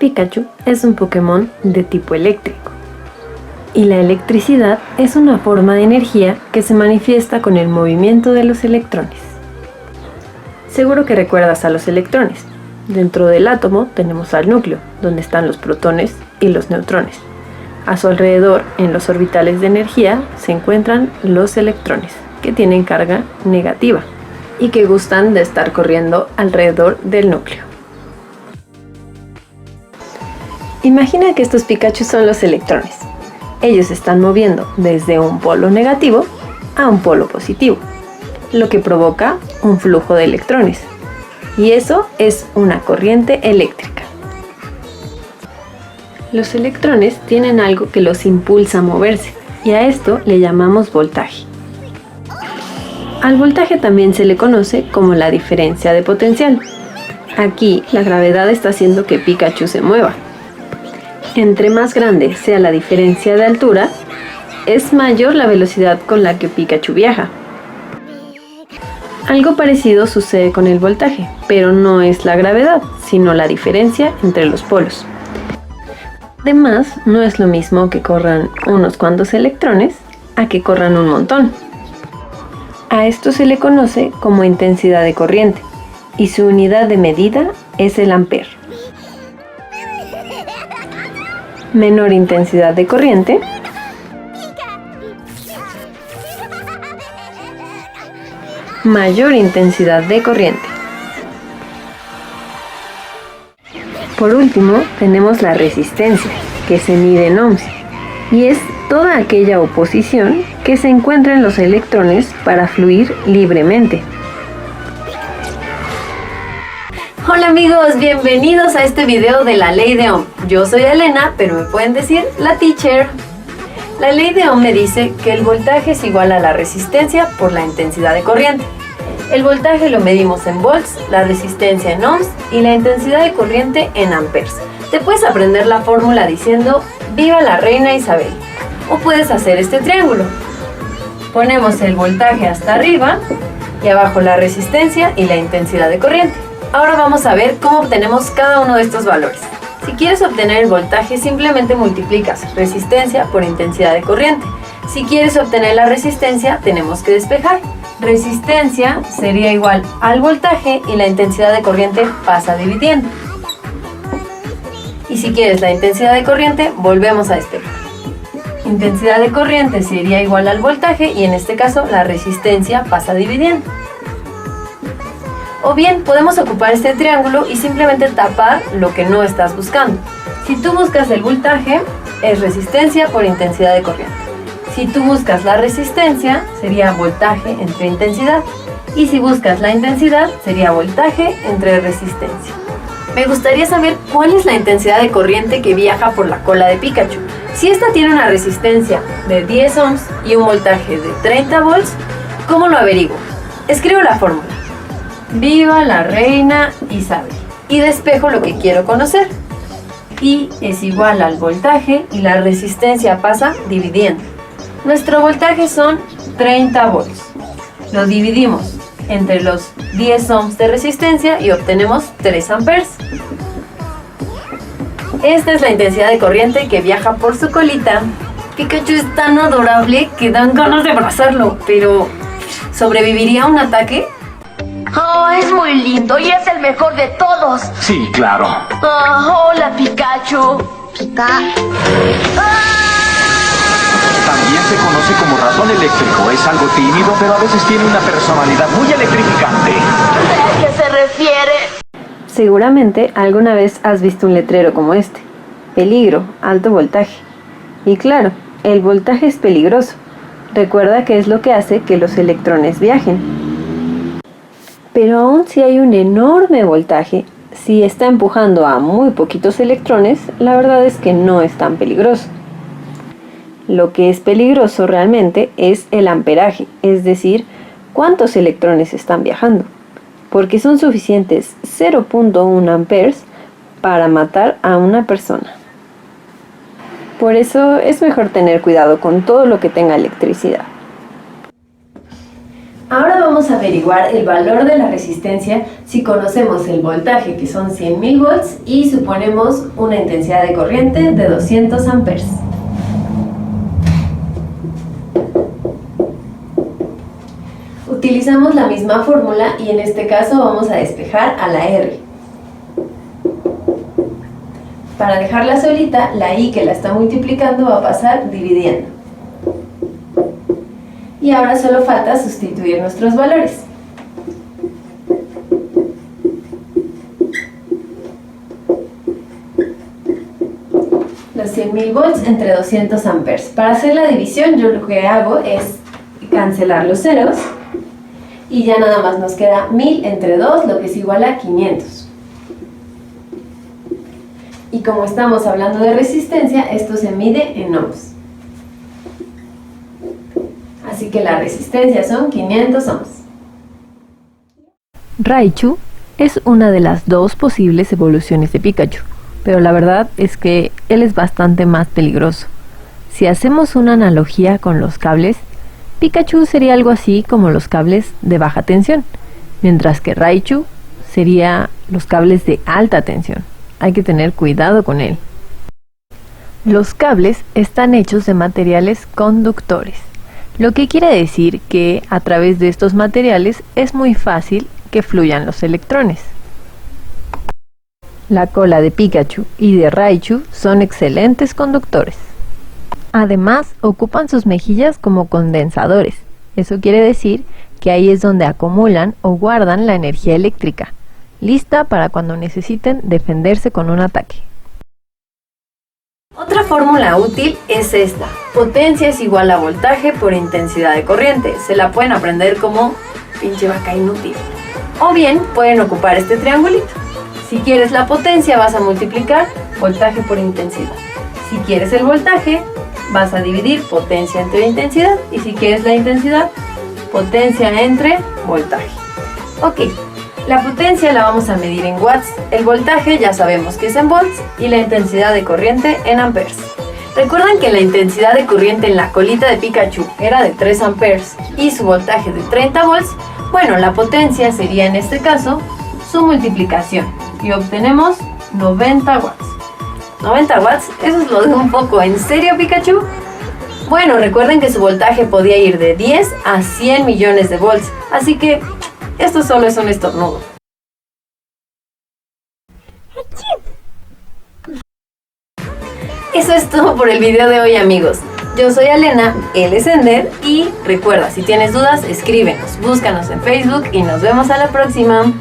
Pikachu es un Pokémon de tipo eléctrico. Y la electricidad es una forma de energía que se manifiesta con el movimiento de los electrones. Seguro que recuerdas a los electrones. Dentro del átomo tenemos al núcleo, donde están los protones y los neutrones. A su alrededor, en los orbitales de energía, se encuentran los electrones, que tienen carga negativa y que gustan de estar corriendo alrededor del núcleo. Imagina que estos Pikachu son los electrones. Ellos se están moviendo desde un polo negativo a un polo positivo, lo que provoca un flujo de electrones. Y eso es una corriente eléctrica. Los electrones tienen algo que los impulsa a moverse, y a esto le llamamos voltaje. Al voltaje también se le conoce como la diferencia de potencial. Aquí la gravedad está haciendo que Pikachu se mueva. Entre más grande sea la diferencia de altura, es mayor la velocidad con la que Pikachu viaja. Algo parecido sucede con el voltaje, pero no es la gravedad, sino la diferencia entre los polos. Además, no es lo mismo que corran unos cuantos electrones a que corran un montón. A esto se le conoce como intensidad de corriente, y su unidad de medida es el ampere. Menor intensidad de corriente, mayor intensidad de corriente. Por último, tenemos la resistencia, que se mide en ohms, y es toda aquella oposición que se encuentra en los electrones para fluir libremente. Hola amigos, bienvenidos a este video de la ley de Ohm. Yo soy Elena, pero me pueden decir la teacher. La ley de Ohm me dice que el voltaje es igual a la resistencia por la intensidad de corriente. El voltaje lo medimos en volts, la resistencia en ohms y la intensidad de corriente en amperes. Te puedes aprender la fórmula diciendo ¡Viva la reina Isabel! O puedes hacer este triángulo. Ponemos el voltaje hasta arriba y abajo la resistencia y la intensidad de corriente. Ahora vamos a ver cómo obtenemos cada uno de estos valores. Si quieres obtener el voltaje, simplemente multiplicas resistencia por intensidad de corriente. Si quieres obtener la resistencia, tenemos que despejar. Resistencia sería igual al voltaje y la intensidad de corriente pasa dividiendo. Y si quieres la intensidad de corriente, volvemos a despejar. Intensidad de corriente sería igual al voltaje y en este caso la resistencia pasa dividiendo. O bien podemos ocupar este triángulo y simplemente tapar lo que no estás buscando. Si tú buscas el voltaje, es resistencia por intensidad de corriente. Si tú buscas la resistencia, sería voltaje entre intensidad. Y si buscas la intensidad, sería voltaje entre resistencia. Me gustaría saber cuál es la intensidad de corriente que viaja por la cola de Pikachu. Si esta tiene una resistencia de 10 ohms y un voltaje de 30 volts, ¿cómo lo averiguo? Escribo la fórmula. ¡Viva la reina Isabel! Y despejo lo que quiero conocer. I es igual al voltaje y la resistencia pasa dividiendo. Nuestro voltaje son 30 volts. Lo dividimos entre los 10 ohms de resistencia y obtenemos 3 amperes. Esta es la intensidad de corriente que viaja por su colita. Pikachu es tan adorable que dan ganas de abrazarlo, pero ¿sobreviviría a un ataque? Oh, es muy lindo y es el mejor de todos. Sí, claro. Oh, hola, Pikachu. También se conoce como ratón eléctrico. Es algo tímido, pero a veces tiene una personalidad muy electrificante. ¿A qué se refiere? Seguramente alguna vez has visto un letrero como este. Peligro, alto voltaje. Y claro, el voltaje es peligroso. Recuerda que es lo que hace que los electrones viajen. Pero aun si hay un enorme voltaje, si está empujando a muy poquitos electrones, la verdad es que no es tan peligroso. Lo que es peligroso realmente es el amperaje, es decir, cuántos electrones están viajando, porque son suficientes 0.1 amperes para matar a una persona. Por eso es mejor tener cuidado con todo lo que tenga electricidad. Ahora vamos podemos averiguar el valor de la resistencia si conocemos el voltaje, que son 100.000 volts, y suponemos una intensidad de corriente de 200 amperes. Utilizamos la misma fórmula y en este caso vamos a despejar a la R. Para dejarla solita, la I que la está multiplicando va a pasar dividiendo. Y ahora solo falta sustituir nuestros valores. Los 100.000 volts entre 200 amperes. Para hacer la división, yo lo que hago es cancelar los ceros y ya nada más nos queda 1000 entre 2, lo que es igual a 500. Y como estamos hablando de resistencia, esto se mide en ohms. Así que la resistencia son 500 ohms. Raichu es una de las dos posibles evoluciones de Pikachu, pero la verdad es que él es bastante más peligroso. Si hacemos una analogía con los cables, Pikachu sería algo así como los cables de baja tensión, mientras que Raichu sería los cables de alta tensión. Hay que tener cuidado con él. Los cables están hechos de materiales conductores, lo que quiere decir que a través de estos materiales es muy fácil que fluyan los electrones. La cola de Pikachu y de Raichu son excelentes conductores. Además, ocupan sus mejillas como condensadores. Eso quiere decir que ahí es donde acumulan o guardan la energía eléctrica, lista para cuando necesiten defenderse con un ataque. Otra fórmula útil es esta. Potencia es igual a voltaje por intensidad de corriente. Se la pueden aprender como pinche vaca inútil. O bien pueden ocupar este triangulito. Si quieres la potencia vas a multiplicar voltaje por intensidad. Si quieres el voltaje vas a dividir potencia entre intensidad. Y si quieres la intensidad, potencia entre voltaje. Ok. La potencia la vamos a medir en watts, el voltaje ya sabemos que es en volts y la intensidad de corriente en amperes. ¿Recuerdan que la intensidad de corriente en la colita de Pikachu era de 3 amperes y su voltaje de 30 volts? Bueno, la potencia sería en este caso su multiplicación y obtenemos 90 watts. 90 watts, eso es lo de un poco. ¿En serio, Pikachu? Bueno, recuerden que su voltaje podía ir de 10 a 100 millones de volts, así que esto solo es un estornudo. Eso es todo por el video de hoy, amigos. Yo soy Alena, él es Ender, y recuerda, si tienes dudas, escríbenos, búscanos en Facebook y nos vemos a la próxima.